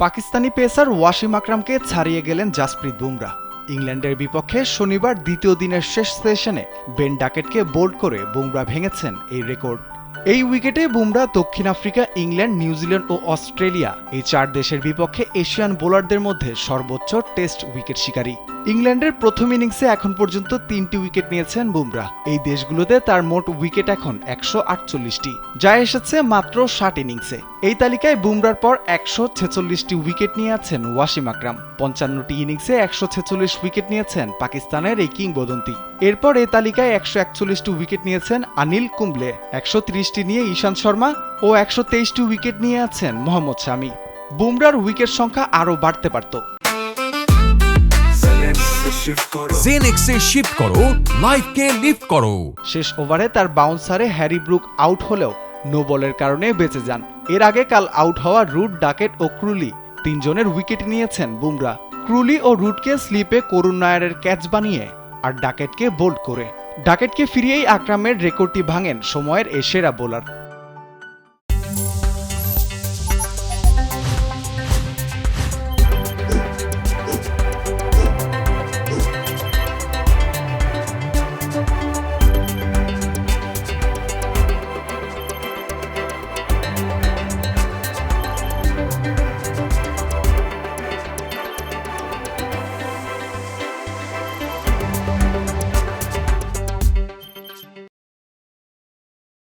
Pakistani pacer Wasim আকরামকে ছাড়িয়ে গেলেন জাসপ্রীত বুমরা। ইংল্যান্ডের বিপক্ষে শনিবার দ্বিতীয় দিনের শেষ সেশনে বেন ডাকেটকে বোল্ড করে বুমরা ভেঙেছেন এই রেকর্ড। এই উইকেটে বুমরা দক্ষিণ আফ্রিকা, ইংল্যান্ড, নিউজিল্যান্ড ও অস্ট্রেলিয়া এই 4 দেশের বিপক্ষে এশিয়ান বোলারদের মধ্যে সর্বোচ্চ টেস্ট উইকেট শিকারী। ইংল্যান্ডের প্রথম ইনিংসে এখন পর্যন্ত 3টি উইকেট নিয়েছেন বুমরা। এই দেশগুলোতে তার মোট উইকেট এখন 148টি, যা এসেছে মাত্র 60 ইনিংসে। এই তালিকায় বুমরার পর 146টি উইকেট নিয়ে আছেন ওয়াসিম আকরাম। 55টি ইনিংসে 146 উইকেট নিয়েছেন পাকিস্তানের এই কিংবদন্তি। এরপর এই তালিকায় 141টি উইকেট নিয়েছেন অনিল কুম্বলে, 130টি নিয়ে ঈশান্ত শর্মা ও 123টি উইকেট নিয়ে আছেন মোহাম্মদ শামি। বুমরার উইকেট সংখ্যা আরও বাড়তে পারত। জেনেক্সে শিফট করো, লাইফকে লিফট করো। শেষ ওভারে তার বাউন্সারে হ্যারি ব্রুক আউট হলেও নো বলের কারণে বেঁচে যান। এর আগে কাল আউট হওয়া রুট, ডাকেট ও ক্রুলি 3 জনের উইকেট নিয়েছেন বুমরা। ক্রুলি ও রুটকে স্লিপে করুণ নায়ারের ক্যাচ বানিয়ে আর ডাকেটকে বোল্ড করে। ডাকেটকে ফিরিয়েই আকরামের রেকর্ডটি ভাঙেন সময়ের এই সেরা বোলার।